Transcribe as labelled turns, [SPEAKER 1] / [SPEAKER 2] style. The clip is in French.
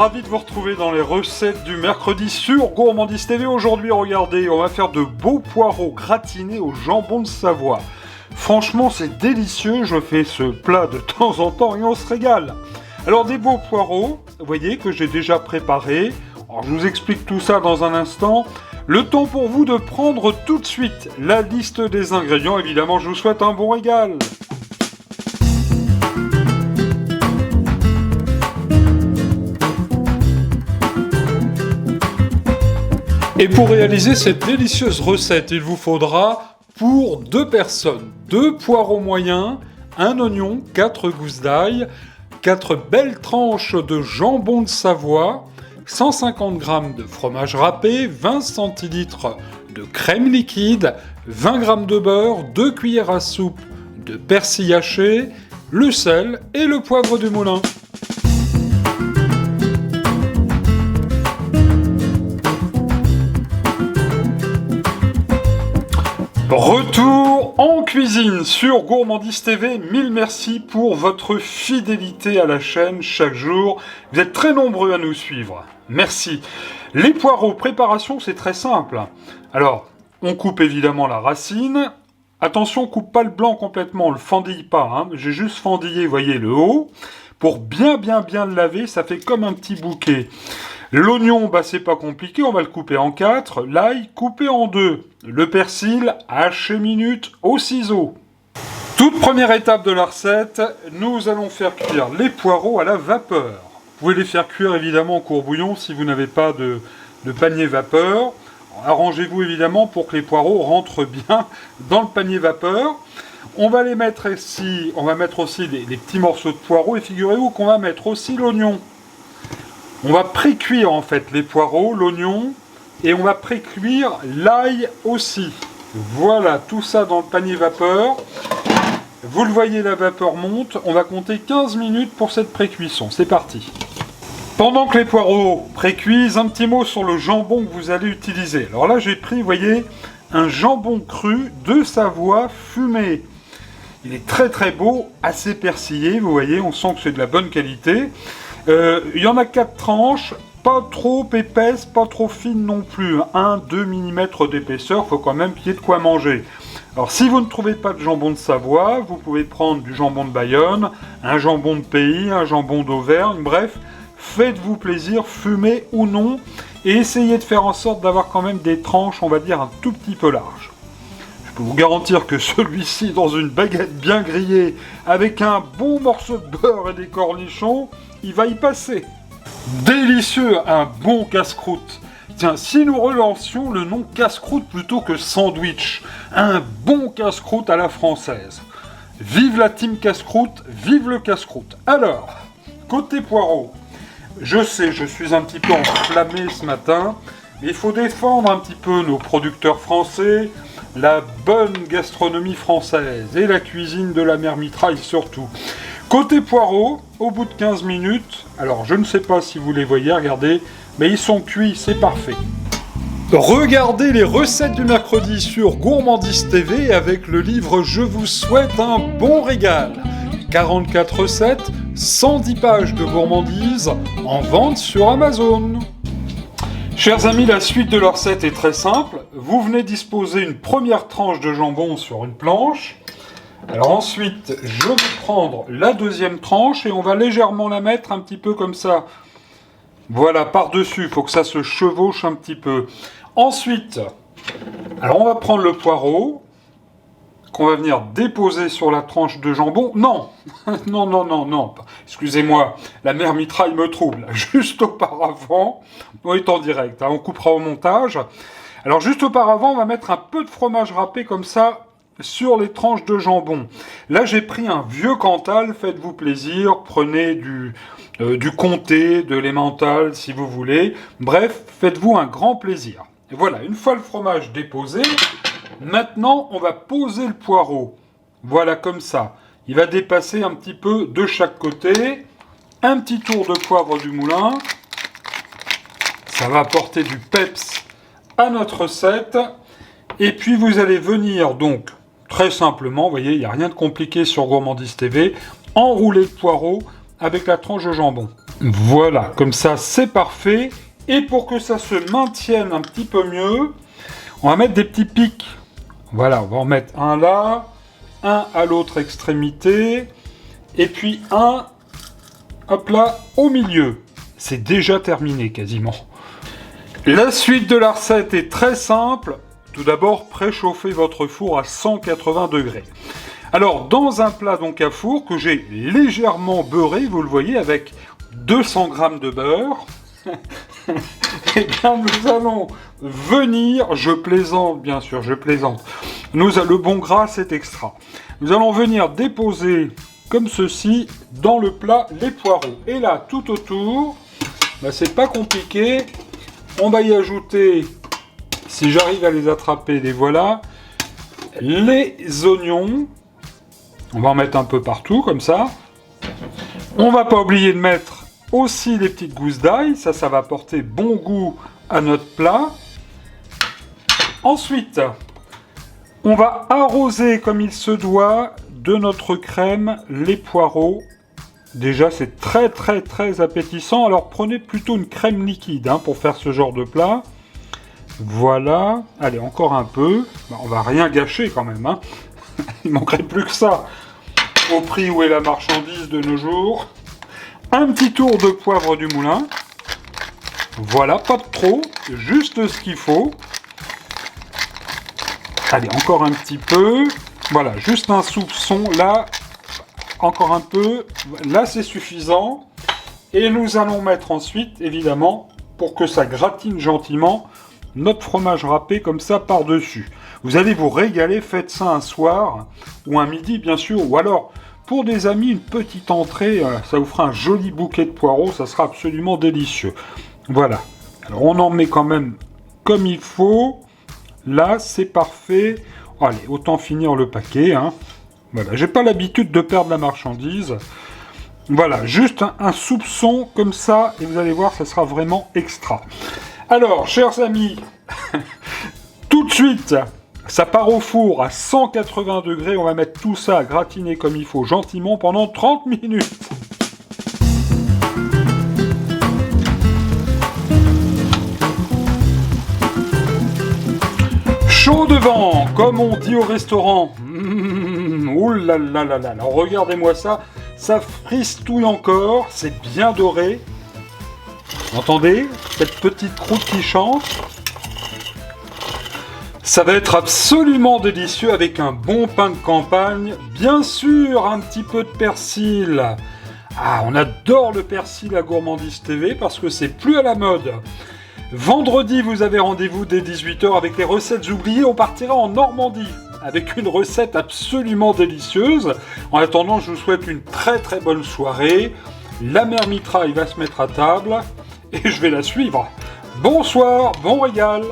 [SPEAKER 1] ravi de vous retrouver dans les recettes du mercredi sur Gourmandise TV. Aujourd'hui, regardez, on va faire de beaux poireaux gratinés au jambon de Savoie. Franchement, c'est délicieux, je fais ce plat de temps en temps et on se régale. Alors, des beaux poireaux, vous voyez, que j'ai déjà préparés. Alors, je vous explique tout ça dans un instant. Le temps pour vous de prendre tout de suite la liste des ingrédients. Évidemment, je vous souhaite un bon régal. Et pour réaliser cette délicieuse recette, il vous faudra pour 2 personnes 2 poireaux moyens, un oignon, 4 gousses d'ail, 4 belles tranches de jambon de Savoie, 150 g de fromage râpé, 20 centilitres de crème liquide, 20 g de beurre, 2 cuillères à soupe de persil haché, le sel et le poivre du moulin. Retour en cuisine sur Gourmandise TV. Mille merci pour votre fidélité à la chaîne chaque jour. Vous êtes très nombreux à nous suivre. Merci. Les poireaux, préparation, c'est très simple. Alors, on coupe évidemment la racine. Attention, on coupe pas le blanc complètement, on le fendille pas. Hein. J'ai juste fendillé, vous voyez, le haut. Pour bien le laver, ça fait comme un petit bouquet. L'oignon, c'est pas compliqué, on va le couper en 4. L'ail, coupé en 2. Le persil, haché minute au ciseau. Toute première étape de la recette, nous allons faire cuire les poireaux à la vapeur. Vous pouvez les faire cuire évidemment au courbouillon si vous n'avez pas de panier vapeur. Arrangez-vous évidemment pour que les poireaux rentrent bien dans le panier vapeur. On va les mettre ici, on va mettre aussi les petits morceaux de poireaux et figurez-vous qu'on va mettre aussi l'oignon. On va pré-cuire en fait les poireaux, l'oignon, et on va pré-cuire l'ail aussi. Voilà, tout ça dans le panier vapeur. Vous le voyez, la vapeur monte. On va compter 15 minutes pour cette pré-cuisson. C'est parti. Pendant que les poireaux pré-cuisent, un petit mot sur le jambon que vous allez utiliser. Alors là, j'ai pris, vous voyez, un jambon cru de Savoie fumé. Il est très beau, assez persillé, vous voyez, on sent que c'est de la bonne qualité. Il y en a 4 tranches, pas trop épaisses, pas trop fines non plus. 1-2 mm d'épaisseur, il faut quand même qu'il y ait de quoi manger. Alors si vous ne trouvez pas de jambon de Savoie, vous pouvez prendre du jambon de Bayonne, un jambon de Pays, un jambon d'Auvergne, bref, faites-vous plaisir, fumé ou non, et essayez de faire en sorte d'avoir quand même des tranches, on va dire, un tout petit peu larges. Je peux vous garantir que celui-ci, dans une baguette bien grillée, avec un bon morceau de beurre et des cornichons, il va y passer. Délicieux, un bon casse-croûte. Tiens, si nous relancions le nom casse-croûte plutôt que sandwich, un bon casse-croûte à la française. Vive la team casse-croûte, vive le casse-croûte. Alors, côté poireaux, je sais, je suis un petit peu enflammé ce matin, mais il faut défendre un petit peu nos producteurs français, la bonne gastronomie française et la cuisine de la mère Mitraille surtout. Côté poireaux, au bout de 15 minutes, alors je ne sais pas si vous les voyez, regardez, mais ils sont cuits, c'est parfait. Regardez les recettes du mercredi sur Gourmandise TV avec le livre Je vous souhaite un bon régal. 44 recettes, 110 pages de gourmandise en vente sur Amazon. Chers amis, la suite de la recette est très simple. Vous venez disposer une première tranche de jambon sur une planche. Alors ensuite, je vais prendre la deuxième tranche et on va légèrement la mettre un petit peu comme ça. Voilà, par-dessus, il faut que ça se chevauche un petit peu. Ensuite, alors on va prendre le poireau qu'on va venir déposer sur la tranche de jambon. Non, non, excusez-moi, la mère Mitraille me trouble. Juste auparavant, on est en direct, hein, on coupera au montage. Alors juste auparavant, on va mettre un peu de fromage râpé comme ça, sur les tranches de jambon. Là, j'ai pris un vieux Cantal, faites-vous plaisir, prenez du comté, de l'emmental si vous voulez. Bref, faites-vous un grand plaisir. Et voilà, une fois le fromage déposé, maintenant, on va poser le poireau. Voilà, comme ça. Il va dépasser un petit peu de chaque côté. Un petit tour de poivre du moulin. Ça va apporter du peps à notre recette. Et puis, vous allez venir donc très simplement, vous voyez, il n'y a rien de compliqué sur Gourmandise TV, enrouler le poireau avec la tranche de jambon. Voilà, comme ça c'est parfait. Et pour que ça se maintienne un petit peu mieux, on va mettre des petits pics. Voilà, on va en mettre un là, un à l'autre extrémité, et puis un, hop là, au milieu. C'est déjà terminé quasiment. La suite de la recette est très simple. Tout d'abord, préchauffez votre four à 180 degrés. Alors, dans un plat donc à four que j'ai légèrement beurré, vous le voyez, avec 200 g de beurre, et bien nous allons venir, je plaisante bien sûr, je plaisante, le bon gras c'est extra. Nous allons venir déposer comme ceci dans le plat les poireaux. Et là, tout autour, c'est pas compliqué, on va y ajouter, si j'arrive à les attraper, les voilà, les oignons. On va en mettre un peu partout, comme ça. On va pas oublier de mettre aussi les petites gousses d'ail. Ça va porter bon goût à notre plat. Ensuite, on va arroser comme il se doit de notre crème les poireaux. Déjà, c'est très très très appétissant. Alors, prenez plutôt une crème liquide pour faire ce genre de plat. Voilà. Allez, encore un peu. On va rien gâcher quand même. Il manquerait plus que ça. Au prix où est la marchandise de nos jours. Un petit tour de poivre du moulin. Voilà, pas de trop, juste ce qu'il faut. Allez, encore un petit peu. Voilà, juste un soupçon là. Encore un peu. Là, c'est suffisant. Et nous allons mettre ensuite, évidemment, pour que ça gratine gentiment, notre fromage râpé comme ça par-dessus. Vous allez vous régaler, faites ça un soir, ou un midi bien sûr, ou alors, pour des amis, une petite entrée, ça vous fera un joli bouquet de poireaux, ça sera absolument délicieux. Voilà. Alors on en met quand même comme il faut. Là, c'est parfait. Allez, autant finir le paquet. Voilà, j'ai pas l'habitude de perdre la marchandise. Voilà, juste un soupçon comme ça, et vous allez voir, ça sera vraiment extra. Alors, chers amis, tout de suite, ça part au four à 180 degrés. On va mettre tout ça à gratiner comme il faut, gentiment, pendant 30 minutes. Chaud devant, comme on dit au restaurant. Ouh là là là là. Alors, regardez-moi ça. Ça fristouille encore. C'est bien doré. Vous entendez cette petite croûte qui chante? Ça va être absolument délicieux avec un bon pain de campagne. Bien sûr, un petit peu de persil. Ah, on adore le persil à Gourmandise TV parce que c'est plus à la mode. Vendredi, vous avez rendez-vous dès 18h avec les recettes oubliées. On partira en Normandie avec une recette absolument délicieuse. En attendant, je vous souhaite une très très bonne soirée. La mère Mitra, il va se mettre à table et je vais la suivre. Bonsoir, bon régal.